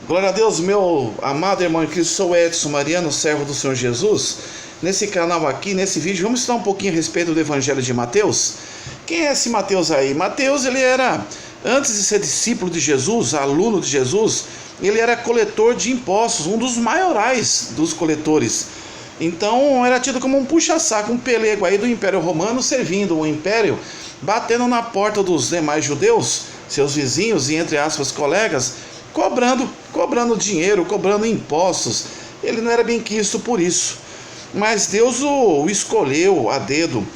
Glória a Deus, meu amado irmão em Cristo, sou Edson Mariano, servo do Senhor Jesus. Nesse canal aqui, nesse vídeo, vamos estudar um pouquinho a respeito do Evangelho de Mateus. Quem é esse Mateus aí? Mateus, ele era, antes de ser discípulo de Jesus, aluno de Jesus, ele era coletor de impostos, um dos maiorais dos coletores. Então, era tido como um puxa-saco, um pelego aí do Império Romano, servindo o Império, batendo na porta dos demais judeus, seus vizinhos e, entre aspas, colegas, cobrando dinheiro, cobrando impostos. Ele não era bem quisto por isso, mas Deus o escolheu a dedo.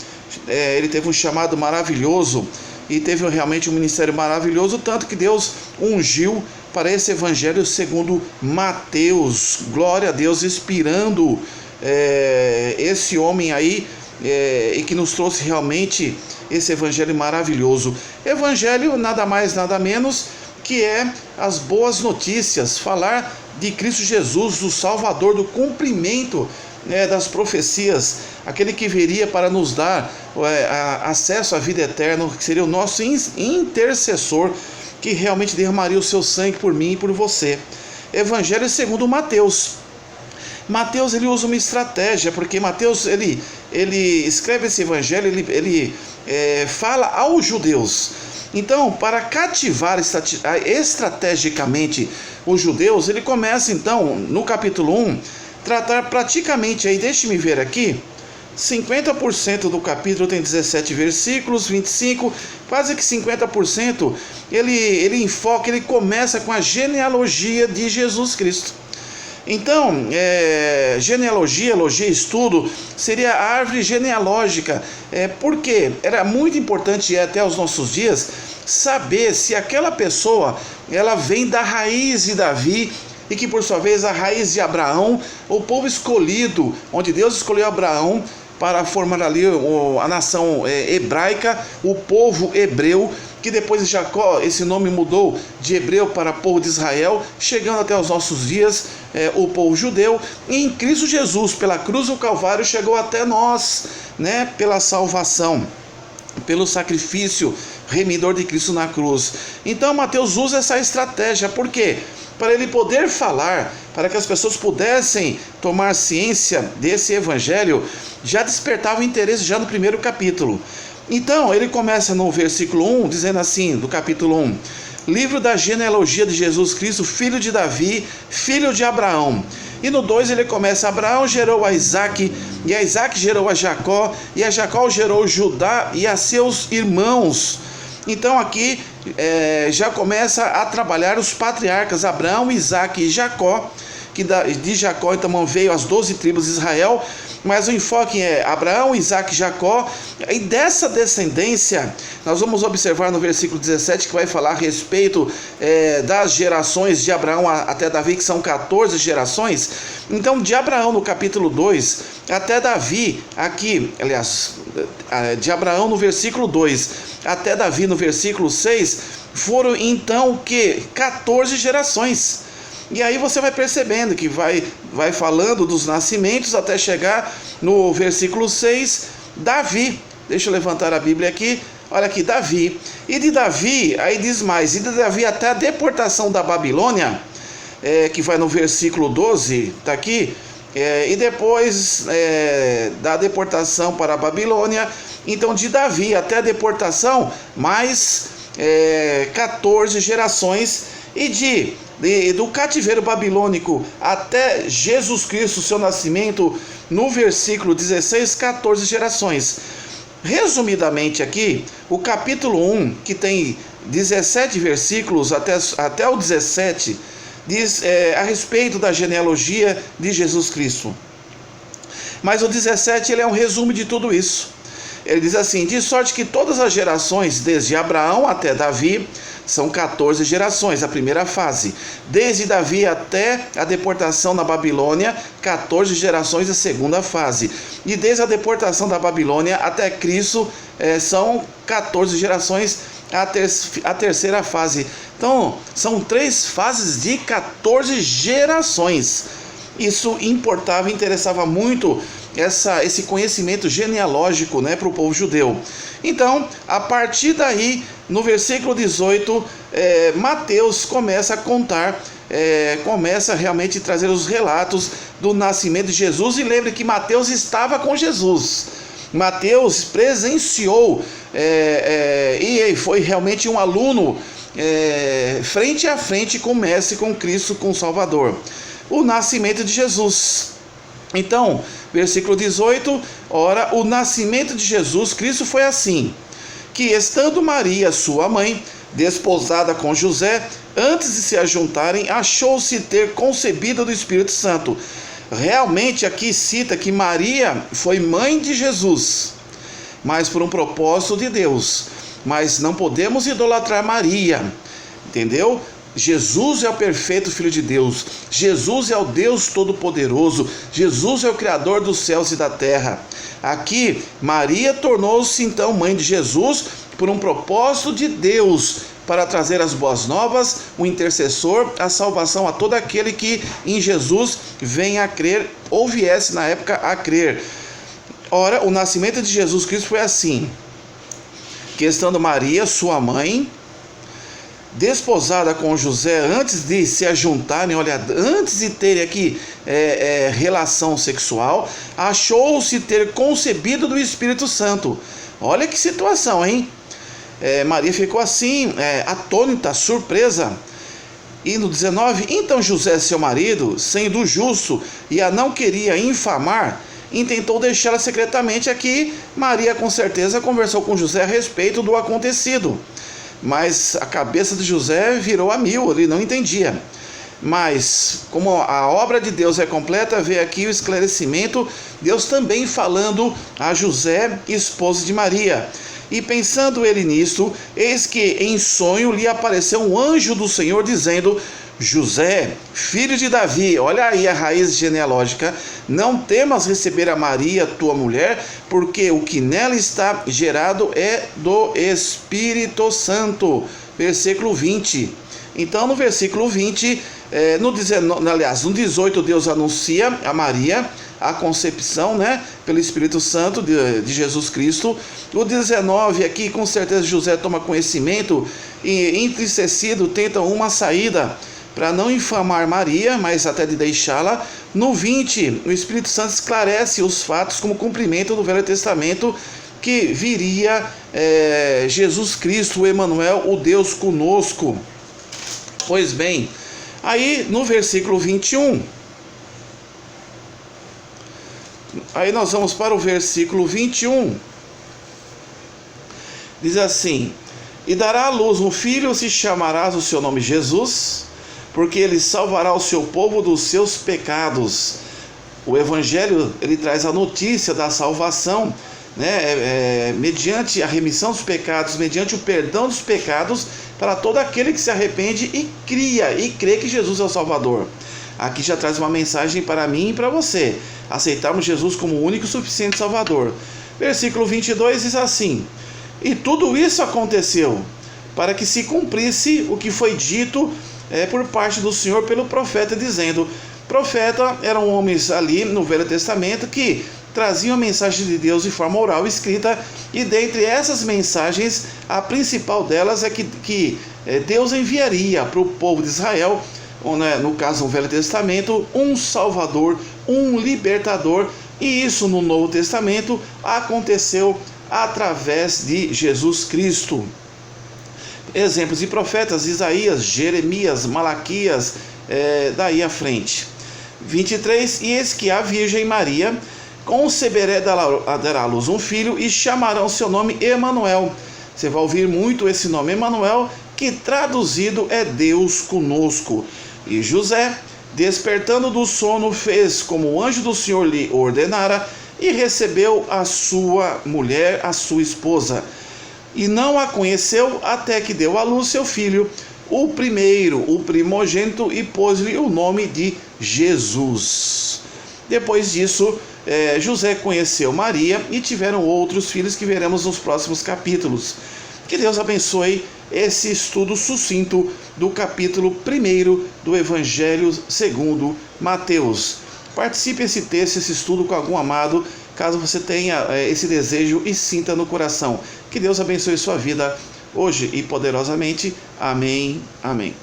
Ele teve um chamado maravilhoso e teve realmente um ministério maravilhoso, tanto que Deus ungiu para esse evangelho segundo Mateus. Glória a Deus, inspirando esse homem aí, e que nos trouxe realmente esse evangelho maravilhoso. Evangelho nada mais nada menos que é as boas notícias, falar de Cristo Jesus, do Salvador, do cumprimento das profecias, aquele que viria para nos dar acesso à vida eterna, que seria o nosso intercessor, que realmente derramaria o seu sangue por mim e por você. Evangelho segundo Mateus. Mateus, ele usa uma estratégia, porque Mateus ele escreve esse evangelho, ele fala aos judeus. Então, para cativar estrategicamente os judeus, ele começa então, no capítulo 1, tratar praticamente, aí deixe-me ver aqui, 50% do capítulo tem 17 versículos, 25, quase que 50%, ele enfoca, ele começa com a genealogia de Jesus Cristo. Então, genealogia, estudo, seria a árvore genealógica, porque era muito importante, e até os nossos dias, saber se aquela pessoa, ela vem da raiz de Davi, e que por sua vez a raiz de Abraão, o povo escolhido, onde Deus escolheu Abraão para formar ali a nação hebraica, o povo hebreu, que depois de Jacó esse nome mudou de hebreu para povo de Israel, chegando até os nossos dias, o povo judeu, e em Cristo Jesus, pela cruz do Calvário, chegou até nós, pela salvação, pelo sacrifício remidor de Cristo na cruz. Então Mateus usa essa estratégia, por quê? Para ele poder falar, para que as pessoas pudessem tomar ciência desse evangelho, já despertava o interesse já no primeiro capítulo. Então, ele começa no versículo 1, dizendo assim, do capítulo 1, livro da genealogia de Jesus Cristo, filho de Davi, filho de Abraão. E no 2 ele começa, Abraão gerou a Isaque, e a Isaque gerou a Jacó, e a Jacó gerou Judá e a seus irmãos. Então aqui já começa a trabalhar os patriarcas, Abraão, Isaque e Jacó, que de Jacó então veio as 12 tribos de Israel, mas o enfoque é Abraão, Isaque e Jacó, e dessa descendência, nós vamos observar no versículo 17, que vai falar a respeito das gerações de Abraão até Davi, que são 14 gerações. Então, de Abraão no capítulo 2 até Davi, aqui, aliás, de Abraão no versículo 2 até Davi no versículo 6, foram então o que? 14 gerações. E aí você vai percebendo que vai falando dos nascimentos até chegar no versículo 6, Davi. Deixa eu levantar a Bíblia aqui. Olha aqui, Davi. E de Davi, aí diz mais, e de Davi até a deportação da Babilônia, que vai no versículo 12, está aqui, e depois da deportação para a Babilônia, então de Davi até a deportação, mais 14 gerações, e do cativeiro babilônico até Jesus Cristo, seu nascimento, no versículo 16, 14 gerações. Resumidamente aqui, o capítulo 1, que tem 17 versículos até o 17, diz a respeito da genealogia de Jesus Cristo. Mas o 17 ele é um resumo de tudo isso. Ele diz assim, de sorte que todas as gerações, desde Abraão até Davi, são 14 gerações, a primeira fase. Desde Davi até a deportação na Babilônia, 14 gerações, a segunda fase. E desde a deportação da Babilônia até Cristo, são 14 gerações, a terceira fase. Então, são 3 fases de 14 gerações. Isso importava e interessava muito esse conhecimento genealógico, para o povo judeu. Então, a partir daí, no versículo 18, Mateus começa a contar começa realmente a trazer os relatos do nascimento de Jesus. E lembre que Mateus estava com Jesus. Mateus presenciou e foi realmente um aluno frente a frente com o Mestre, com Cristo, com o Salvador. O nascimento de Jesus. Então, versículo 18, ora, o nascimento de Jesus Cristo foi assim, que estando Maria, sua mãe, desposada com José, antes de se ajuntarem, achou-se ter concebido do Espírito Santo. Realmente aqui cita que Maria foi mãe de Jesus, mas por um propósito de Deus. Mas não podemos idolatrar Maria, entendeu? Jesus é o perfeito Filho de Deus. Jesus é o Deus Todo-Poderoso. Jesus é o Criador dos céus e da terra. Aqui, Maria tornou-se então mãe de Jesus por um propósito de Deus, para trazer as boas novas, o intercessor, a salvação a todo aquele que em Jesus venha a crer, ou viesse na época a crer. Ora, o nascimento de Jesus Cristo foi assim, que estando Maria, sua mãe, desposada com José, antes de se ajuntarem, olha, antes de terem aqui relação sexual, achou-se ter concebido do Espírito Santo. Olha que situação, hein? Maria ficou assim, atônita, surpresa. E no 19, então José, seu marido, sendo justo e a não queria infamar, intentou deixá-la secretamente. Aqui Maria com certeza conversou com José a respeito do acontecido, mas a cabeça de José virou a mil, ele não entendia. Mas como a obra de Deus é completa, vê aqui o esclarecimento, Deus também falando a José, esposo de Maria. E pensando ele nisto, eis que em sonho lhe apareceu um anjo do Senhor dizendo: José, filho de Davi, olha aí a raiz genealógica, não temas receber a Maria, tua mulher, porque o que nela está gerado é do Espírito Santo. Versículo 20. Então no versículo 20, no 18, Deus anuncia a Maria a concepção, pelo Espírito Santo de Jesus Cristo. O 19 aqui, com certeza José toma conhecimento e entristecido tenta uma saída para não infamar Maria, mas até de deixá-la. No 20, o Espírito Santo esclarece os fatos como cumprimento do Velho Testamento, que viria Jesus Cristo, o Emanuel, o Deus conosco. Pois bem, aí no versículo 21, aí nós vamos para o versículo 21, diz assim: e dará à luz um filho, se chamarás o seu nome Jesus, porque ele salvará o seu povo dos seus pecados. O Evangelho, ele traz a notícia da salvação, mediante a remissão dos pecados, mediante o perdão dos pecados, para todo aquele que se arrepende e crê que Jesus é o Salvador. Aqui já traz uma mensagem para mim e para você: aceitarmos Jesus como o único e suficiente Salvador. Versículo 22 diz assim: e tudo isso aconteceu para que se cumprisse o que foi dito por parte do Senhor pelo profeta, dizendo. Profeta eram homens ali no Velho Testamento que traziam a mensagem de Deus de forma oral e escrita, e dentre essas mensagens, a principal delas é que Deus enviaria para o povo de Israel, no caso no Velho Testamento, um Salvador, um Libertador, e isso no Novo Testamento aconteceu através de Jesus Cristo. Exemplos de profetas: Isaías, Jeremias, Malaquias, daí à frente. 23, e eis que a Virgem Maria conceberá, dará à luz um filho, e chamarão seu nome Emanuel. Você vai ouvir muito esse nome Emanuel, que traduzido é Deus conosco. E José, despertando do sono, fez como o anjo do Senhor lhe ordenara, e recebeu a sua mulher, a sua esposa. E não a conheceu até que deu à luz seu filho, o primeiro, o primogênito, e pôs-lhe o nome de Jesus. Depois disso, José conheceu Maria e tiveram outros filhos que veremos nos próximos capítulos. Que Deus abençoe esse estudo sucinto do capítulo 1 do Evangelho segundo Mateus. Participe desse texto, esse estudo com algum amado, caso você tenha esse desejo e sinta no coração. Que Deus abençoe sua vida hoje e poderosamente. Amém. Amém.